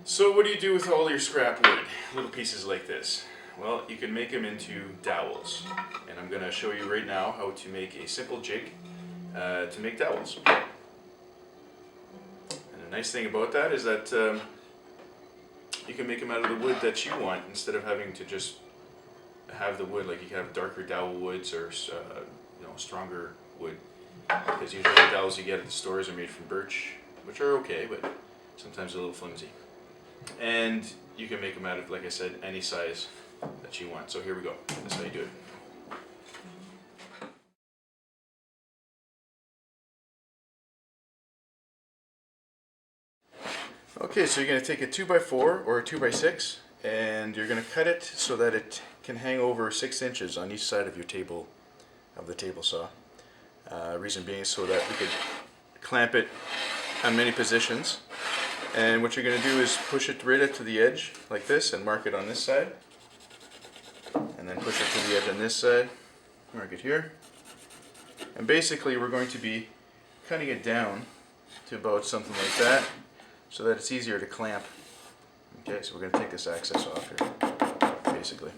So what do you do with all your scrap wood? Little pieces like this. Well, you can make them into dowels. And I'm going to show you right now how to make a simple jig to make dowels. And the nice thing about that is that you can make them out of the wood that you want instead of having to just have the wood. Like you can have darker dowel woods or stronger wood. Because usually the dowels you get at the stores are made from birch, which are okay, but sometimes a little flimsy. And you can make them out of, like I said, any size that you want. So here we go. That's how you do it. Okay, so you're going to take a 2x4 or a 2x6 and you're going to cut it so that it can hang over 6 inches on each side of your table, of the table saw. Reason being so that we could clamp it on many positions. And what you're going to do is push it right up to the edge like this and mark it on this side. And then push it to the edge on this side, mark it here. And basically we're going to be cutting it down to about something like that so that it's easier to clamp. Okay, so we're going to take this access off here, basically.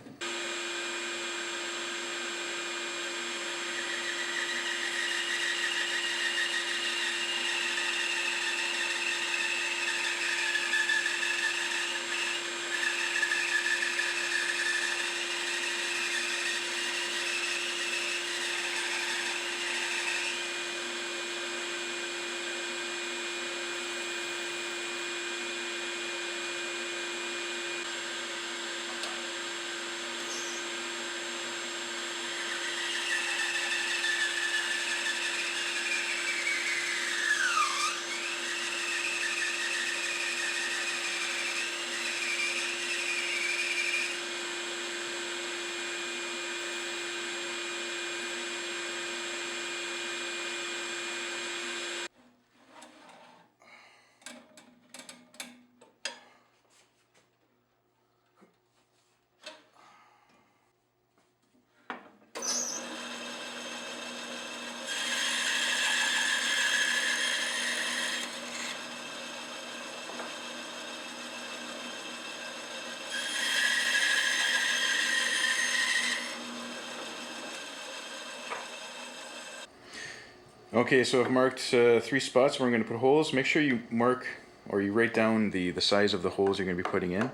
Okay, so I've marked 3 spots where I'm going to put holes. Make sure you mark or you write down the size of the holes you're going to be putting in,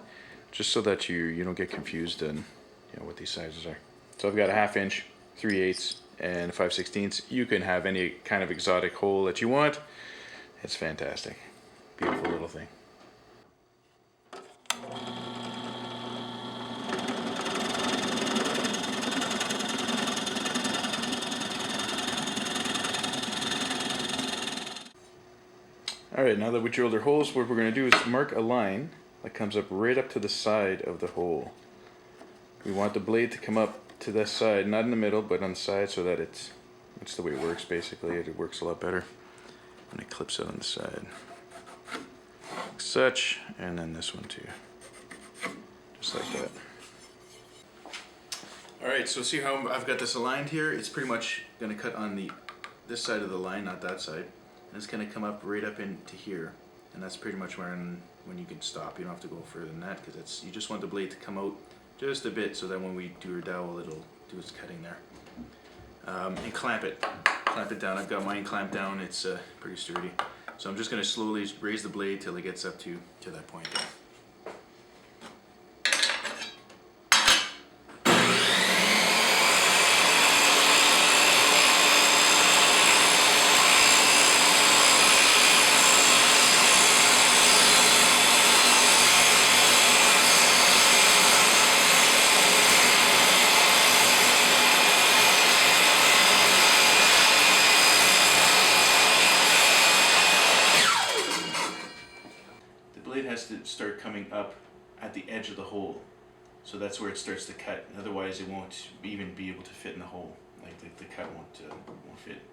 just so that you don't get confused in what these sizes are. So I've got a 1/2 inch, 3/8, and a 5/16. You can have any kind of exotic hole that you want. It's fantastic. Beautiful little thing. Alright, now that we drilled our holes, what we're going to do is mark a line that comes up right up to the side of the hole. We want the blade to come up to this side, not in the middle, but on the side, so that it's the way it works basically. It works a lot better when it clips out on the side. Like such, and then this one too. Just like that. Alright, so see how I've got this aligned here? It's pretty much going to cut on this side of the line, not that side. And it's going to come up right up into here, and that's pretty much when you can stop. You don't have to go further than that, because you just want the blade to come out just a bit so that when we do our dowel it'll do its cutting there. And clamp it down. I've got mine clamped down. It's pretty sturdy. So I'm just going to slowly raise the blade till it gets up to that point there. Has to start coming up at the edge of the hole, so that's where it starts to cut. Otherwise it won't even be able to fit in the hole. Like the cut won't fit.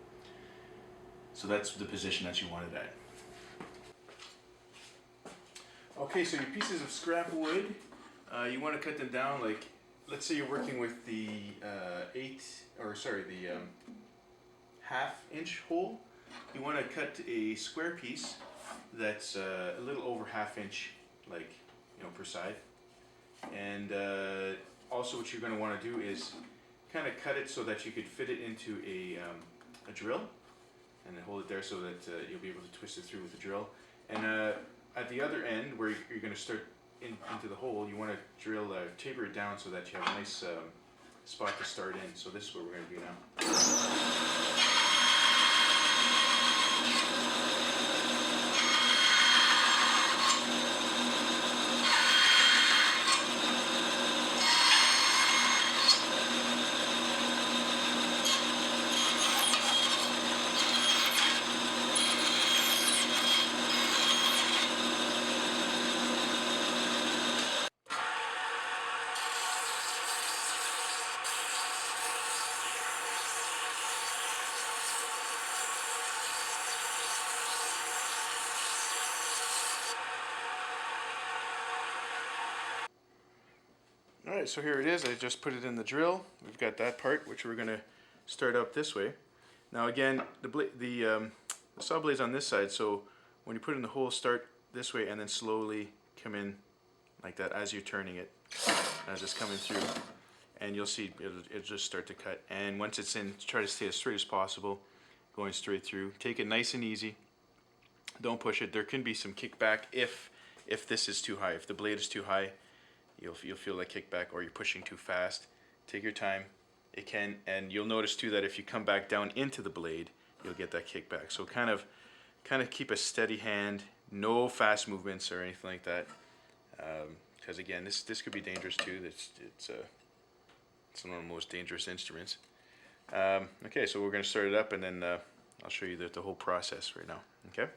So that's the position that you want it at. Okay, so your pieces of scrap wood, you want to cut them down. Like, let's say you're working with the 1/2-inch hole. You want to cut a square piece that's a little over 1/2 inch like, you know, per side. And also what you're going to want to do is kind of cut it so that you could fit it into a drill, and then hold it there so that you'll be able to twist it through with the drill. And at the other end, where you're going to start into the hole, you want to drill, taper it down so that you have a nice spot to start in. So this is what we're going to do now. Alright, so here it is. I just put it in the drill. We've got that part, which we're going to start up this way. Now again, the saw blade's on this side, so when you put it in the hole, start this way and then slowly come in like that as you're turning it, as it's coming through. And you'll see it'll just start to cut. And once it's in, try to stay as straight as possible, going straight through. Take it nice and easy. Don't push it. There can be some kickback if this is too high. If the blade is too high, you'll feel like kickback, or you're pushing too fast. Take your time. It can, and you'll notice too that if you come back down into the blade, you'll get that kickback. So kind of keep a steady hand, no fast movements or anything like that, because again, this could be dangerous too. It's one of the most dangerous instruments. Okay, so we're going to start it up, and then I'll show you the whole process right now. Okay.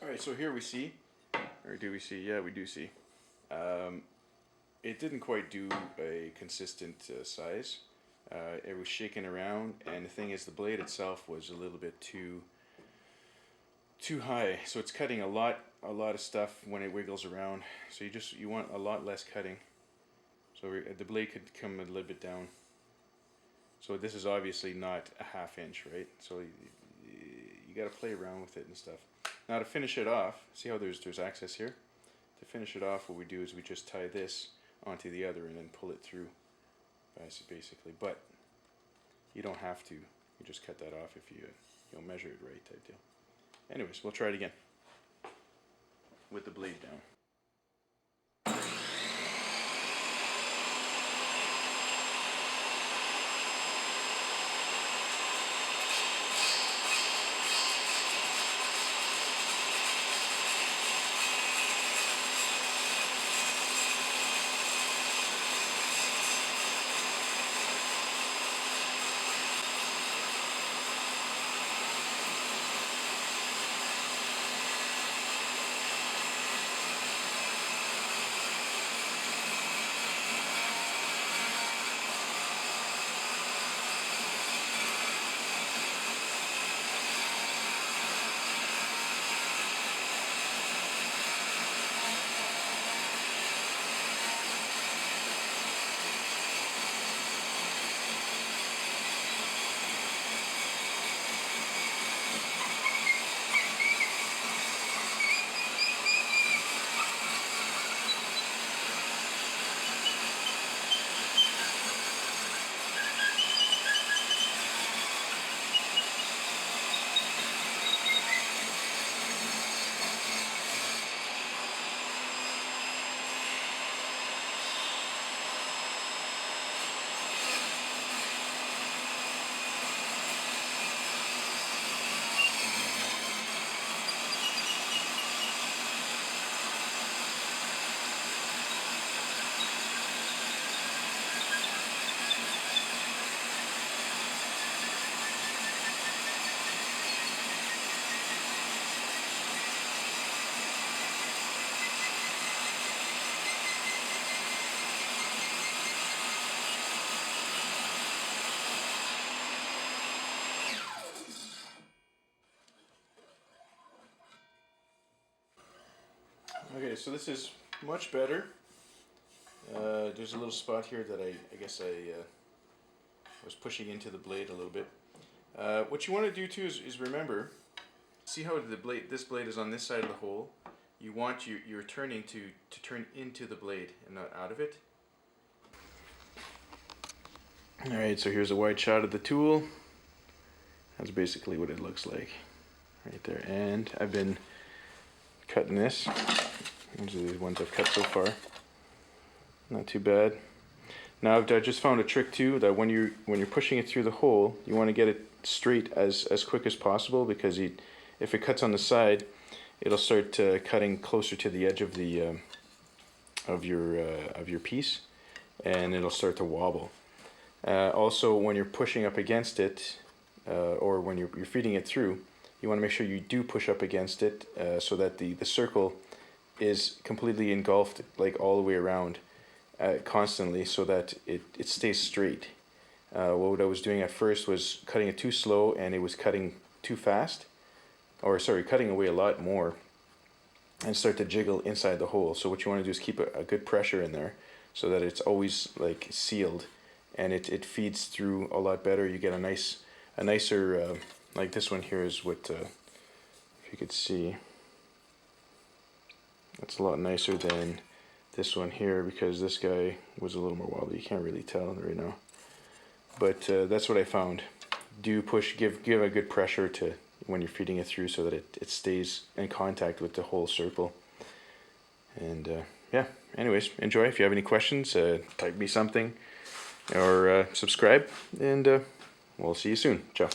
Alright, so here we see, or do we see? Yeah, we do see. It didn't quite do a consistent size. It was shaking around, and the thing is, the blade itself was a little bit too high. So it's cutting a lot of stuff when it wiggles around. So you want a lot less cutting. So the blade could come a little bit down. So this is obviously not a 1/2 inch, right? So you got to play around with it and stuff. Now to finish it off, see how there's access here? To finish it off, what we do is we just tie this onto the other and then pull it through, basically. But you don't have to. You just cut that off if you'll measure it right, type deal. Anyways, we'll try it again with the blade down. Okay, so this is much better. There's a little spot here that I guess I was pushing into the blade a little bit. What you want to do too is remember, see how this blade is on this side of the hole. You want your turning to turn into the blade and not out of it. Alright, so here's a wide shot of the tool. That's basically what it looks like right there. And I've been cutting this. These are the ones I've cut so far. Not too bad. Now I just found a trick too, that when you're pushing it through the hole, you want to get it straight as quick as possible, because if it cuts on the side, it'll start cutting closer to the edge of the of your piece, and it'll start to wobble. Also, when you're pushing up against it, or when you're feeding it through, you want to make sure you do push up against it, so that the circle is completely engulfed, like all the way around, constantly, so that it stays straight. What I was doing at first was cutting it too slow, and it was cutting too fast, or sorry, cutting away a lot more, and start to jiggle inside the hole. So what you want to do is keep a good pressure in there, so that it's always like sealed, and it feeds through a lot better. You get a nicer, like this one here is what, if you could see, that's a lot nicer than this one here, because this guy was a little more wobbly. You can't really tell right now, but that's what I found. Do push, give a good pressure to when you're feeding it through, so that it stays in contact with the whole circle. And yeah, anyways, enjoy. If you have any questions, type me something, or subscribe, and we'll see you soon. Ciao.